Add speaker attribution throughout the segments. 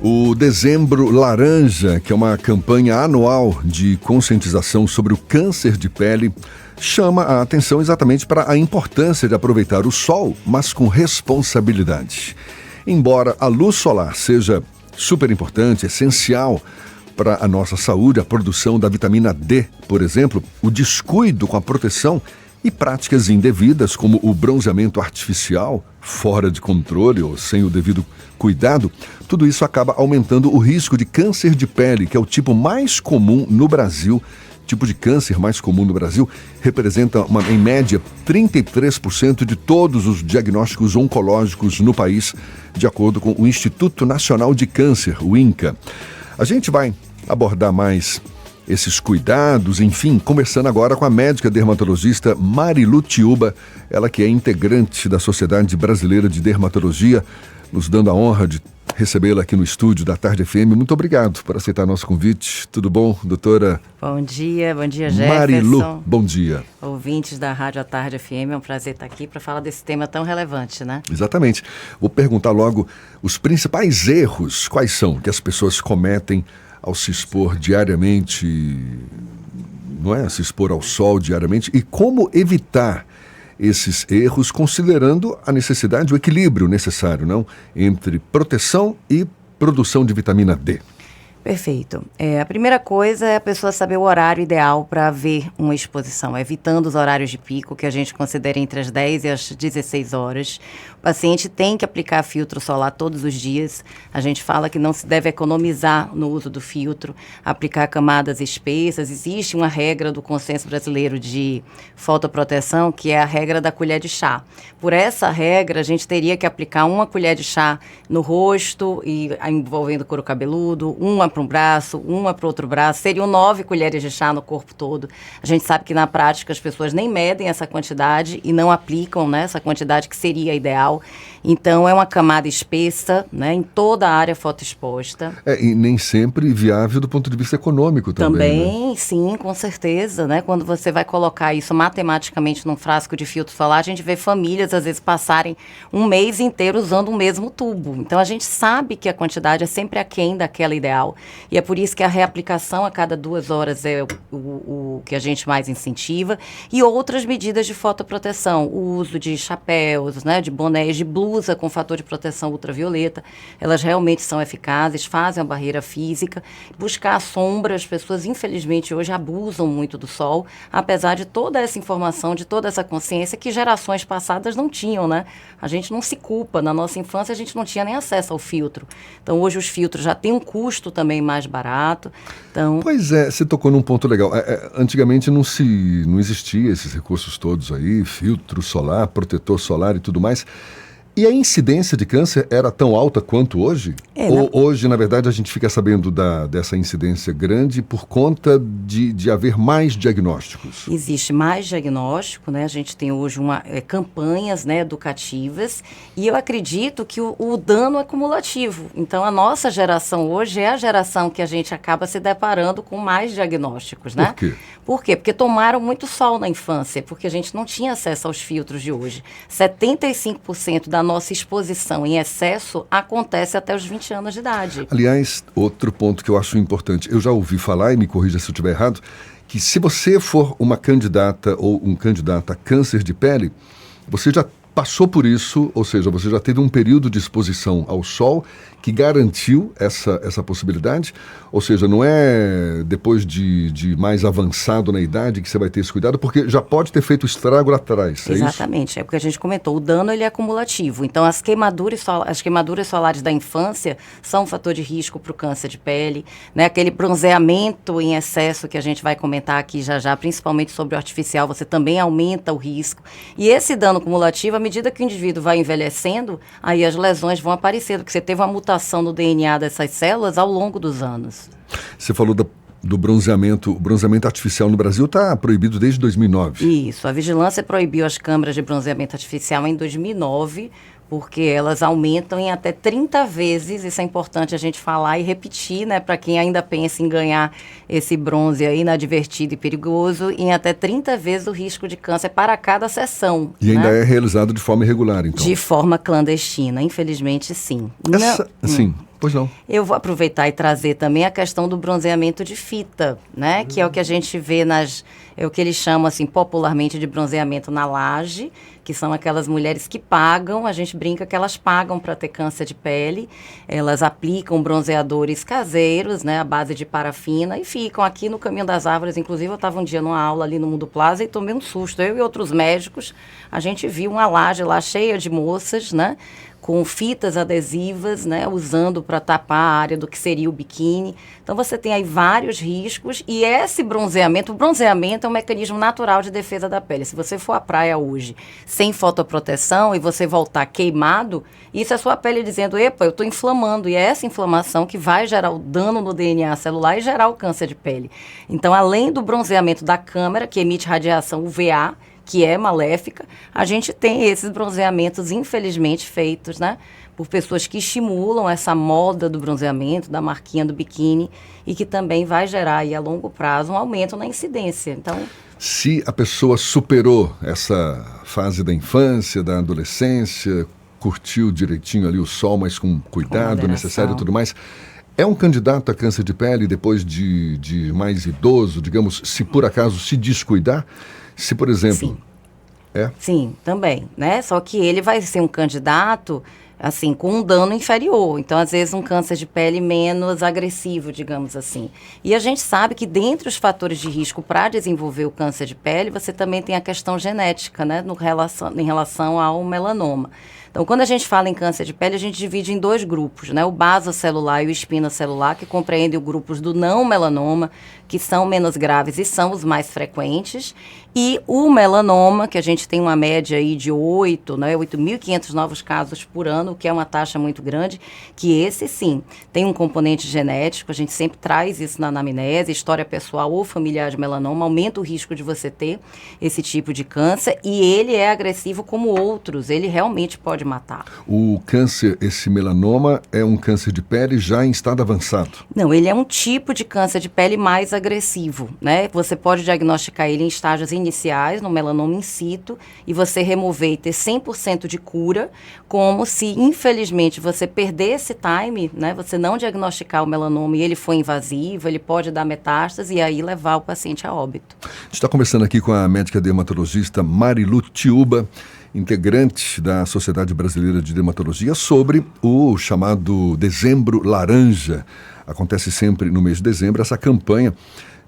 Speaker 1: O Dezembro Laranja, que é uma campanha anual de conscientização sobre o câncer de pele, chama a atenção exatamente para a importância de aproveitar o sol, mas com responsabilidade. Embora a luz solar seja super importante, essencial para a nossa saúde, a produção da vitamina D, por exemplo, o descuido com a proteção e práticas indevidas, como o bronzeamento artificial, fora de controle ou sem o devido cuidado, tudo isso acaba aumentando o risco de câncer de pele, que é o tipo mais comum no Brasil. Tipo de câncer mais comum no Brasil representa, em média, 33% de todos os diagnósticos oncológicos no país, de acordo com o Instituto Nacional de Câncer, o INCA. A gente vai abordar mais esses cuidados, enfim, conversando agora com a médica dermatologista Marilu Tiúba, ela que é integrante da Sociedade Brasileira de Dermatologia, nos dando a honra de recebê-la aqui no estúdio da Tarde FM. Muito obrigado por aceitar nosso convite. Tudo bom, doutora?
Speaker 2: Bom dia Jefferson.
Speaker 1: Marilu, bom dia.
Speaker 2: Ouvintes da Rádio à Tarde FM, é um prazer estar aqui para falar desse tema tão relevante, né?
Speaker 1: Exatamente. Vou perguntar logo os principais erros, quais são, que as pessoas cometem ao se expor diariamente, não é? Se expor ao sol diariamente, e como evitar esses erros, considerando a necessidade, o equilíbrio necessário, não? Entre proteção e produção de vitamina D.
Speaker 2: Perfeito. A primeira coisa é a pessoa saber o horário ideal para ver uma exposição, evitando os horários de pico, que a gente considera entre as 10 e as 16 horas. O paciente tem que aplicar filtro solar todos os dias. A gente fala que não se deve economizar no uso do filtro, aplicar camadas espessas. Existe uma regra do Consenso Brasileiro de Fotoproteção, que é a regra da colher de chá. Por essa regra, a gente teria que aplicar uma colher de chá no rosto, e envolvendo couro cabeludo, uma para um braço, uma para o outro braço, seriam 9 colheres de chá no corpo todo. A gente sabe que na prática as pessoas nem medem essa quantidade e não aplicam, né, essa quantidade que seria ideal. Então é uma camada espessa, né, em toda a área fotoexposta.
Speaker 1: E nem sempre viável do ponto de vista econômico também.
Speaker 2: Também, né? Sim, com certeza, né? Quando você vai colocar isso matematicamente num frasco de filtro solar, a gente vê famílias às vezes passarem um mês inteiro usando o mesmo tubo. Então a gente sabe que a quantidade é sempre aquém daquela ideal. E é por isso que a reaplicação a cada 2 horas é o que a gente mais incentiva. E outras medidas de fotoproteção, o uso de chapéus, né, de bonés, de blusa com fator de proteção ultravioleta. Elas realmente são eficazes, fazem a barreira física. Buscar a sombra, as pessoas infelizmente hoje abusam muito do sol, apesar de toda essa informação, de toda essa consciência que gerações passadas não tinham, né? A gente não se culpa, na nossa infância a gente não tinha nem acesso ao filtro. Então hoje os filtros já têm um custo também mais barato. Então...
Speaker 1: Pois é, você tocou num ponto legal. Antigamente não existia esses recursos todos aí, filtro solar, protetor solar e tudo mais. E a incidência de câncer era tão alta quanto hoje? Ou hoje, na verdade, a gente fica sabendo dessa incidência grande por conta de haver mais diagnósticos?
Speaker 2: Existe mais diagnóstico, né? A gente tem hoje campanhas, né, educativas, e eu acredito que o dano é cumulativo. Então, a nossa geração hoje é a geração que a gente acaba se deparando com mais diagnósticos, né?
Speaker 1: Por quê?
Speaker 2: Por quê? Porque tomaram muito sol na infância, porque a gente não tinha acesso aos filtros de hoje. 75% da nossa exposição em excesso acontece até os 20 anos de idade.
Speaker 1: Aliás, outro ponto que eu acho importante, eu já ouvi falar, e me corrija se eu estiver errado, que se você for uma candidata ou um candidato a câncer de pele, você já passou por isso, ou seja, você já teve um período de exposição ao sol que garantiu essa possibilidade, ou seja, não é depois de mais avançado na idade que você vai ter esse cuidado, porque já pode ter feito estrago lá atrás,
Speaker 2: Exatamente,
Speaker 1: isso?
Speaker 2: É porque a gente comentou, o dano ele é acumulativo, então as queimaduras solares da infância são um fator de risco para o câncer de pele, né? Aquele bronzeamento em excesso que a gente vai comentar aqui já, principalmente sobre o artificial, você também aumenta o risco, e esse dano cumulativo, à medida que o indivíduo vai envelhecendo, aí as lesões vão aparecendo, porque você teve uma mutação no DNA dessas células ao longo dos anos.
Speaker 1: Você falou do bronzeamento. O bronzeamento artificial no Brasil está proibido desde 2009.
Speaker 2: Isso, a vigilância proibiu as câmaras de bronzeamento artificial em 2009, porque elas aumentam em até 30 vezes, isso é importante a gente falar e repetir, né, para quem ainda pensa em ganhar esse bronze aí inadvertido e perigoso, em até 30 vezes o risco de câncer para cada sessão.
Speaker 1: E ainda é realizado de forma irregular, então?
Speaker 2: De forma clandestina, infelizmente sim.
Speaker 1: Sim. Pois não.
Speaker 2: Eu vou aproveitar e trazer também a questão do bronzeamento de fita, né? Que é o que a gente vê é o que eles chamam, assim, popularmente de bronzeamento na laje, que são aquelas mulheres que pagam, a gente brinca que elas pagam para ter câncer de pele, elas aplicam bronzeadores caseiros, né? À base de parafina e ficam aqui no Caminho das Árvores. Inclusive, eu estava um dia numa aula ali no Mundo Plaza e tomei um susto. Eu e outros médicos, a gente viu uma laje lá cheia de moças, né? Com fitas adesivas, né, usando para tapar a área do que seria o biquíni. Então, você tem aí vários riscos e esse bronzeamento, o bronzeamento é um mecanismo natural de defesa da pele. Se você for à praia hoje sem fotoproteção e você voltar queimado, isso é a sua pele dizendo, epa, eu estou inflamando. E é essa inflamação que vai gerar o dano no DNA celular e gerar o câncer de pele. Então, além do bronzeamento da câmera, que emite radiação UVA, que é maléfica, a gente tem esses bronzeamentos, infelizmente, feitos, né, por pessoas que estimulam essa moda do bronzeamento, da marquinha do biquíni, e que também vai gerar aí, a longo prazo, um aumento na incidência. Então,
Speaker 1: se a pessoa superou essa fase da infância, da adolescência, curtiu direitinho ali o sol, mas com cuidado necessário e tudo mais, é um candidato a câncer de pele depois de mais idoso, digamos, se por acaso se descuidar? Se, por exemplo...
Speaker 2: Sim. Sim, também, né? Só que ele vai ser um candidato, assim, com um dano inferior. Então, às vezes, um câncer de pele menos agressivo, digamos assim. E a gente sabe que, dentre os fatores de risco para desenvolver o câncer de pele, você também tem a questão genética, né? Em relação ao melanoma. Então, quando a gente fala em câncer de pele, a gente divide em dois grupos, né? O basocelular e o espinocelular, que compreendem os grupos do não melanoma, que são menos graves e são os mais frequentes, e o melanoma, que a gente tem uma média aí de 8.500 novos casos por ano, que é uma taxa muito grande, que esse sim tem um componente genético, a gente sempre traz isso na anamnese, história pessoal ou familiar de melanoma, aumenta o risco de você ter esse tipo de câncer, e ele é agressivo como outros, ele realmente pode matar.
Speaker 1: O câncer, esse melanoma, é um câncer de pele já em estado avançado?
Speaker 2: Não, ele é um tipo de câncer de pele mais agressivo, né? Você pode diagnosticar ele em estágios iniciais, no melanoma in situ, e você remover e ter 100% de cura, como se, infelizmente, você perder esse time, né? Você não diagnosticar o melanoma e ele for invasivo, ele pode dar metástase e aí levar o paciente a óbito.
Speaker 1: A gente está conversando aqui com a médica dermatologista Marilu Tiúba, integrante da Sociedade Brasileira de Dermatologia, sobre o chamado Dezembro Laranja. Acontece sempre no mês de dezembro essa campanha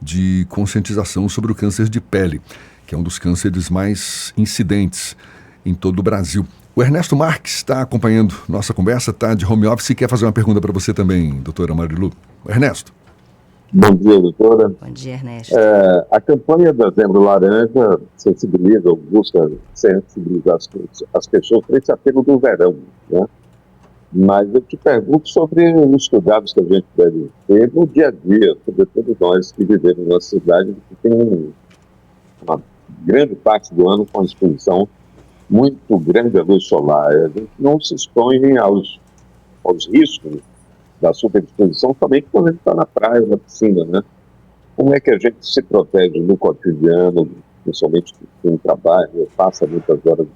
Speaker 1: de conscientização sobre o câncer de pele, que é um dos cânceres mais incidentes em todo o Brasil. O Ernesto Marques está acompanhando nossa conversa, está de home office e quer fazer uma pergunta para você também, doutora Marilu. Ernesto.
Speaker 3: Bom dia, doutora.
Speaker 2: Bom dia, Ernesto.
Speaker 3: A campanha Dezembro Laranja sensibiliza ou busca sensibilizar as pessoas para esse apelo do verão, né? Mas eu te pergunto sobre os cuidados que a gente deve ter no dia a dia, sobretudo nós que vivemos na cidade, que tem uma grande parte do ano com a exposição muito grande à luz solar. A gente não se expõe aos riscos da superexposição somente quando a gente está na praia, na piscina, né? Como é que a gente se protege no cotidiano, principalmente quem trabalha, passa muitas horas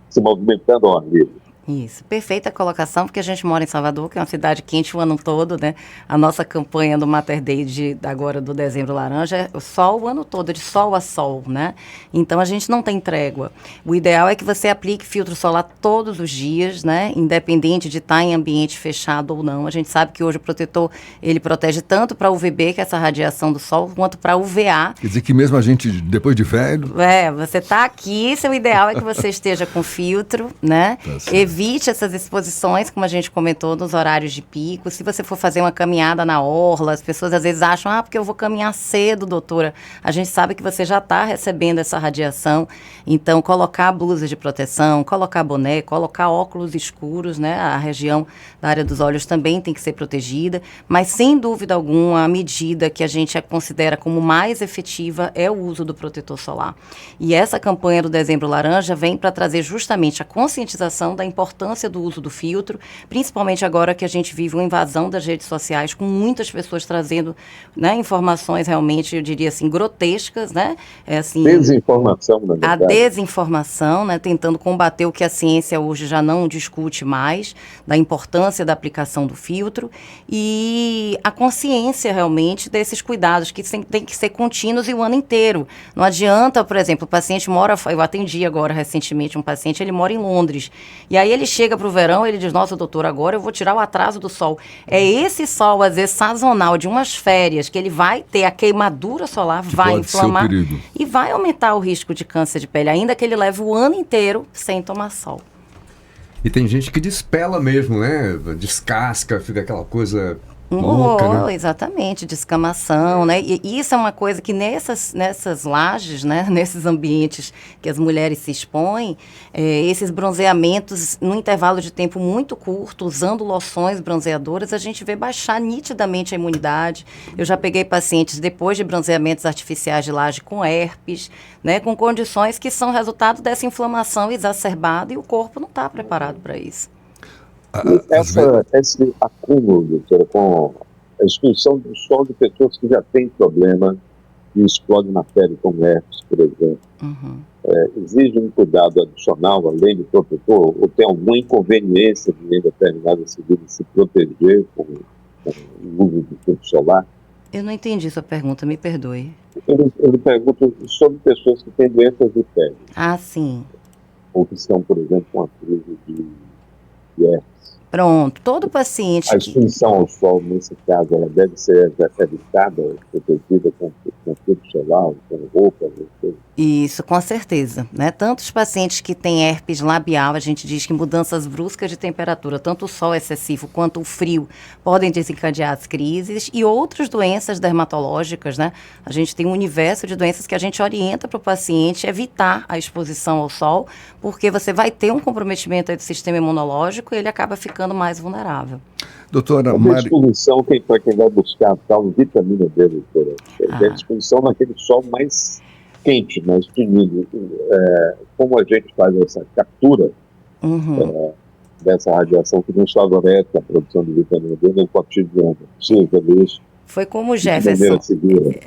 Speaker 3: se movimentando ao ar livre?
Speaker 2: Isso, perfeita colocação, porque a gente mora em Salvador, que é uma cidade quente o ano todo, né? A nossa campanha do Mater Day agora do Dezembro Laranja é sol o ano todo, de sol a sol, né? Então a gente não tem trégua. O ideal é que você aplique filtro solar todos os dias, né? Independente de estar em ambiente fechado ou não. A gente sabe que hoje o protetor, ele protege tanto para UVB, que é essa radiação do sol, quanto para UVA.
Speaker 1: Quer dizer que mesmo a gente, depois de velho...
Speaker 2: Você está aqui, seu ideal é que você esteja com filtro, né?
Speaker 1: Tá,
Speaker 2: evite essas exposições, como a gente comentou, nos horários de pico. Se você for fazer uma caminhada na orla, as pessoas às vezes acham, porque eu vou caminhar cedo, doutora. A gente sabe que você já está recebendo essa radiação. Então, colocar blusa de proteção, colocar boné, colocar óculos escuros, né? A região da área dos olhos também tem que ser protegida. Mas, sem dúvida alguma, a medida que a gente considera como mais efetiva é o uso do protetor solar. E essa campanha do Dezembro Laranja vem para trazer justamente a conscientização da importância importância do uso do filtro, principalmente agora que a gente vive uma invasão das redes sociais, com muitas pessoas trazendo, né, informações realmente, eu diria assim, grotescas, né? Assim,
Speaker 3: Desinformação, na verdade.
Speaker 2: A desinformação, né, tentando combater o que a ciência hoje já não discute mais, da importância da aplicação do filtro, e a consciência realmente desses cuidados, que tem que ser contínuos e o ano inteiro. Não adianta, por exemplo, o paciente mora, eu atendi agora recentemente um paciente, ele mora em Londres, e aí ele chega para o verão, ele diz, nossa, doutor, agora eu vou tirar o atraso do sol. É esse sol, às vezes, sazonal, de umas férias, que ele vai ter a queimadura solar,
Speaker 1: Que
Speaker 2: vai
Speaker 1: pode
Speaker 2: inflamar
Speaker 1: ser o perigo.
Speaker 2: e vai aumentar o risco de câncer de pele, ainda que ele leve o ano inteiro sem tomar sol.
Speaker 4: E tem gente que despela mesmo, né? Descasca, fica aquela coisa louca, né?
Speaker 2: Exatamente, descamação, né? E isso é uma coisa que nessas lajes, né? Nesses ambientes que as mulheres se expõem, esses bronzeamentos, num intervalo de tempo muito curto, usando loções bronzeadoras, a gente vê baixar nitidamente a imunidade. Eu já peguei pacientes depois de bronzeamentos artificiais de laje com herpes, né? Com condições que são resultado dessa inflamação exacerbada e o corpo não está preparado para isso.
Speaker 3: Esse acúmulo, doutora, com a exposição do sol de pessoas que já têm problema e explode na pele, como herpes, por exemplo, exige um cuidado adicional, além do protetor, ou tem alguma inconveniência de em determinada seguida se proteger com o uso do filtro solar?
Speaker 2: Eu não entendi sua pergunta, me perdoe.
Speaker 3: Eu pergunto sobre pessoas que têm doenças de pele.
Speaker 2: Ah, sim.
Speaker 3: Ou que estão, por exemplo, com a crise de herpes.
Speaker 2: Pronto, todo paciente...
Speaker 3: A exposição ao sol, nesse caso, ela deve ser evitada, protegida com filtro solar, com roupa,
Speaker 2: Isso, com certeza, né? Tanto os pacientes que têm herpes labial, a gente diz que mudanças bruscas de temperatura, tanto o sol excessivo quanto o frio, podem desencadear as crises, e outras doenças dermatológicas, né? A gente tem um universo de doenças que a gente orienta para o paciente evitar a exposição ao sol, porque você vai ter um comprometimento aí do sistema imunológico e ele acaba ficando mais vulnerável.
Speaker 1: Doutora
Speaker 3: Mari... exposição para quem vai buscar a tal vitamina D, doutora. Tem exposição naquele sol mais quente, mais tímido. Como a gente faz essa captura dessa radiação que nos favorece a produção de vitamina D no cotidiano? Precisa disso.
Speaker 2: Foi como o Jefferson,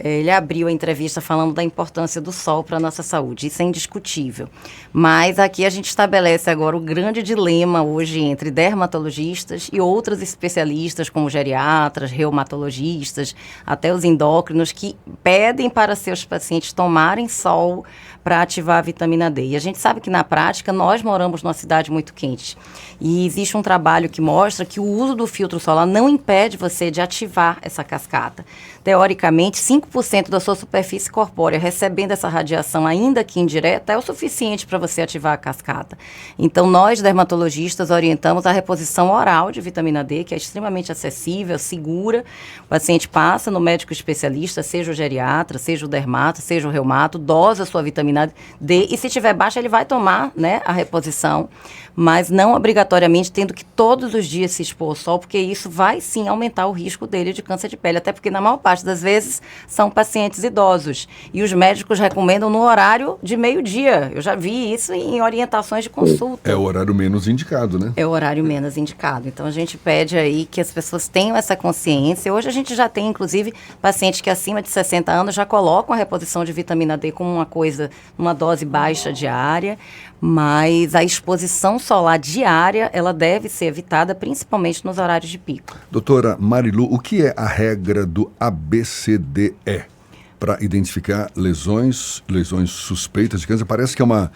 Speaker 2: ele abriu a entrevista falando da importância do sol para a nossa saúde, isso é indiscutível. Mas aqui a gente estabelece agora o grande dilema hoje entre dermatologistas e outros especialistas, como geriatras, reumatologistas, até os endócrinos, que pedem para seus pacientes tomarem sol para ativar a vitamina D. E a gente sabe que, na prática, nós moramos numa cidade muito quente. E existe um trabalho que mostra que o uso do filtro solar não impede você de ativar essa cascata. Teoricamente, 5% da sua superfície corpórea recebendo essa radiação, ainda que indireta, é o suficiente para você ativar a cascata. Então, nós, dermatologistas, orientamos a reposição oral de vitamina D, que é extremamente acessível, segura. O paciente passa no médico especialista, seja o geriatra, seja o dermato, seja o reumato, dosa a sua vitamina D, e se tiver baixa, ele vai tomar, né, a reposição, mas não obrigatoriamente tendo que todos os dias se expor ao sol, porque isso vai sim aumentar o risco dele de câncer de pele, até porque na maior parte das vezes são pacientes idosos, e os médicos recomendam no horário de meio-dia. Eu já vi isso em orientações de consulta.
Speaker 1: É o horário menos indicado, né?
Speaker 2: É o horário menos indicado. Então a gente pede aí que as pessoas tenham essa consciência. Hoje a gente já tem, inclusive, pacientes que acima de 60 anos já colocam a reposição de vitamina D como uma coisa, uma dose baixa diária, mas a exposição solar diária, ela deve ser evitada, principalmente nos horários de pico.
Speaker 1: Doutora Marilu, o que é a regra do ABCDE para identificar lesões suspeitas de câncer? Parece que é uma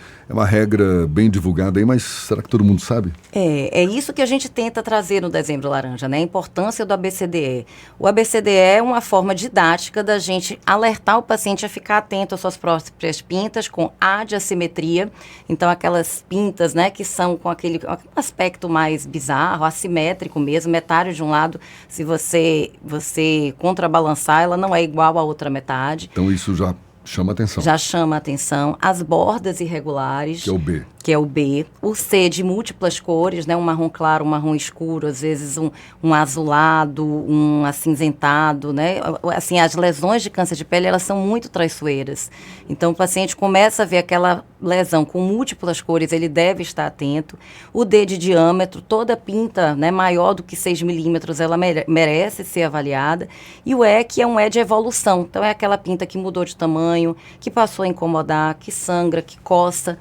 Speaker 1: regra bem divulgada aí, mas será que todo mundo sabe?
Speaker 2: É isso que a gente tenta trazer no Dezembro Laranja, né? A importância do ABCDE. O ABCDE é uma forma didática da gente alertar o paciente a ficar atento às suas próprias pintas com adiassimetria. Então, aquelas pintas, né, que são com aquele aspecto mais bizarro, assimétrico mesmo, metade de um lado, se você contrabalançar, ela não é igual à outra metade.
Speaker 1: Então isso já Chama atenção.
Speaker 2: Já chama a atenção. As bordas irregulares.
Speaker 1: Que é o B.
Speaker 2: Que é o B. O C de múltiplas cores, né? Um marrom claro, um marrom escuro, às vezes um azulado, um acinzentado, né? Assim, as lesões de câncer de pele, elas são muito traiçoeiras. Então, o paciente começa a ver aquela lesão com múltiplas cores, ele deve estar atento. O D de diâmetro, toda pinta, né, maior do que 6 milímetros, ela merece ser avaliada. E o E, que é um E de evolução. Então, é aquela pinta que mudou de tamanho, que passou a incomodar, que sangra, que coça.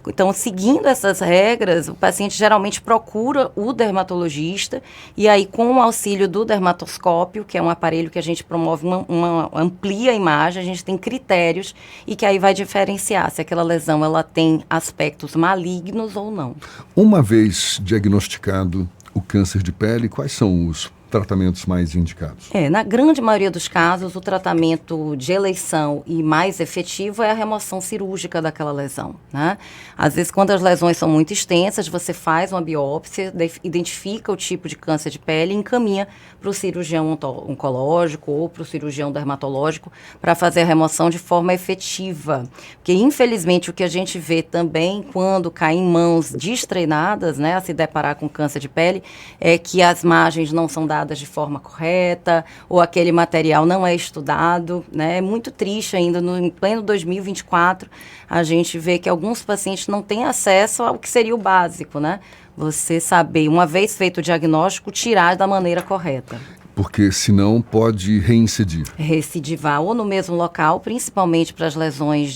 Speaker 2: Então, seguindo essas regras, o paciente geralmente procura o dermatologista e aí, com o auxílio do dermatoscópio, que é um aparelho que a gente promove uma amplia imagem, a gente tem critérios e que aí vai diferenciar se aquela lesão ela tem aspectos malignos ou não.
Speaker 1: Uma vez diagnosticado o câncer de pele, quais são os tratamentos mais indicados?
Speaker 2: Na grande maioria dos casos, o tratamento de eleição e mais efetivo é a remoção cirúrgica daquela lesão, né? Às vezes, quando as lesões são muito extensas, você faz uma biópsia, identifica o tipo de câncer de pele e encaminha para o cirurgião oncológico ou para o cirurgião dermatológico para fazer a remoção de forma efetiva. Porque, infelizmente, o que a gente vê também quando cai em mãos destreinadas, né, a se deparar com câncer de pele, é que as margens não são dadas de forma correta, ou aquele material não é estudado, né? É muito triste ainda, em pleno 2024, a gente vê que alguns pacientes não têm acesso ao que seria o básico, né? Você saber, uma vez feito o diagnóstico, tirar da maneira correta.
Speaker 1: Porque senão pode reincidir.
Speaker 2: Recidivar ou no mesmo local, principalmente para as lesões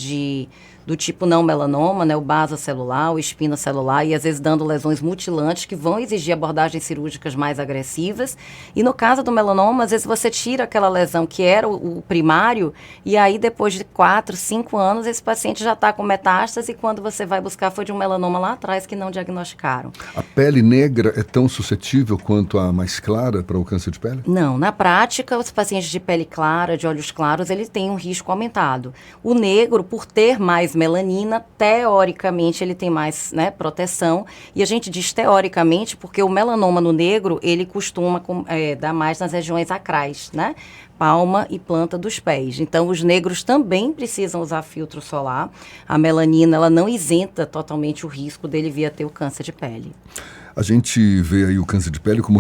Speaker 2: do tipo não melanoma, né, o basocelular, o espinocelular, e às vezes dando lesões mutilantes que vão exigir abordagens cirúrgicas mais agressivas. E no caso do melanoma, às vezes você tira aquela lesão que era o primário, e aí depois de 4, 5 anos, esse paciente já está com metástase, e quando você vai buscar foi de um melanoma lá atrás que não diagnosticaram.
Speaker 1: A pele negra é tão suscetível quanto a mais clara para o câncer de pele?
Speaker 2: Não, na prática, os pacientes de pele clara, de olhos claros, eles têm um risco aumentado. O negro, por ter mais melanina, teoricamente ele tem mais, né, proteção, e a gente diz teoricamente porque o melanoma no negro, ele costuma dar mais nas regiões acrais, né? Palma e planta dos pés. Então, os negros também precisam usar filtro solar. A melanina, ela não isenta totalmente o risco dele vir a ter o câncer de pele.
Speaker 1: A gente vê aí o câncer de pele como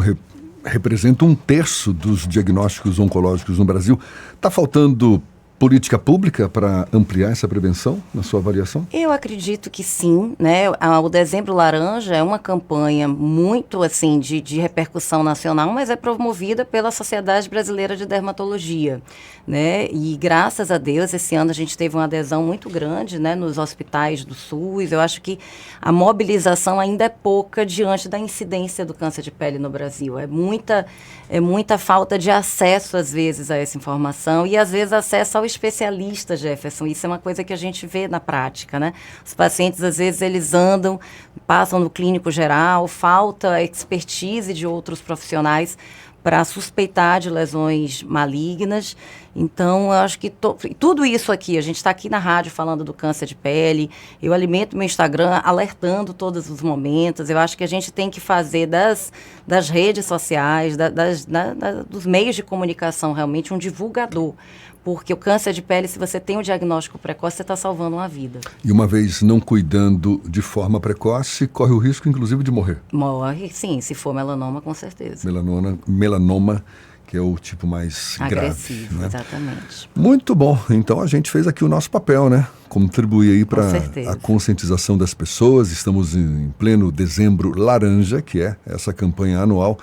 Speaker 1: representa 1/3 dos diagnósticos oncológicos no Brasil. Está faltando política pública para ampliar essa prevenção, na sua avaliação?
Speaker 2: Eu acredito que sim, né? O Dezembro Laranja é uma campanha muito, assim, de repercussão nacional, mas é promovida pela Sociedade Brasileira de Dermatologia, né? E graças a Deus, esse ano a gente teve uma adesão muito grande, né, nos hospitais do SUS. Eu acho que a mobilização ainda é pouca diante da incidência do câncer de pele no Brasil. É muita falta de acesso, às vezes, a essa informação e, às vezes, acesso ao especialista, Jefferson. Isso é uma coisa que a gente vê na prática, né? Os pacientes, às vezes, eles passam no clínico geral, falta expertise de outros profissionais para suspeitar de lesões malignas. Então, eu acho que tudo isso aqui, a gente está aqui na rádio falando do câncer de pele, eu alimento meu Instagram alertando todos os momentos. Eu acho que a gente tem que fazer das redes sociais, dos meios de comunicação, realmente um divulgador. Porque o câncer de pele, se você tem um diagnóstico precoce, você está salvando uma vida.
Speaker 1: E uma vez não cuidando de forma precoce, corre o risco, inclusive, de morrer.
Speaker 2: Morre, sim, se for melanoma, com certeza.
Speaker 1: Melanoma, que é o tipo mais
Speaker 2: agressivo,
Speaker 1: grave, né?
Speaker 2: Exatamente.
Speaker 1: Muito bom. Então, a gente fez aqui o nosso papel, né? Contribuir aí para a conscientização das pessoas. Estamos em pleno Dezembro Laranja, que é essa campanha anual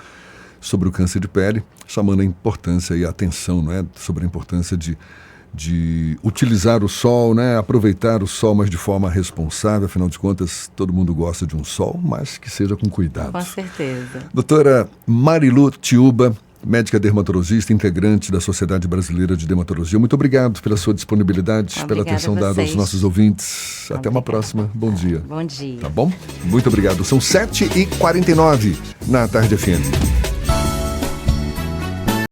Speaker 1: sobre o câncer de pele, chamando a importância e a atenção, não é, sobre a importância de utilizar o sol, né, aproveitar o sol, mas de forma responsável. Afinal de contas, todo mundo gosta de um sol, mas que seja com cuidado.
Speaker 2: Com certeza.
Speaker 1: Doutora Marilu Tiúba, médica dermatologista, integrante da Sociedade Brasileira de Dermatologia. Muito obrigado pela sua disponibilidade, pela atenção dada aos nossos ouvintes. Até uma próxima. Bom dia.
Speaker 2: Bom dia.
Speaker 1: Tá bom? Muito obrigado. São 7h49 na Tarde FM.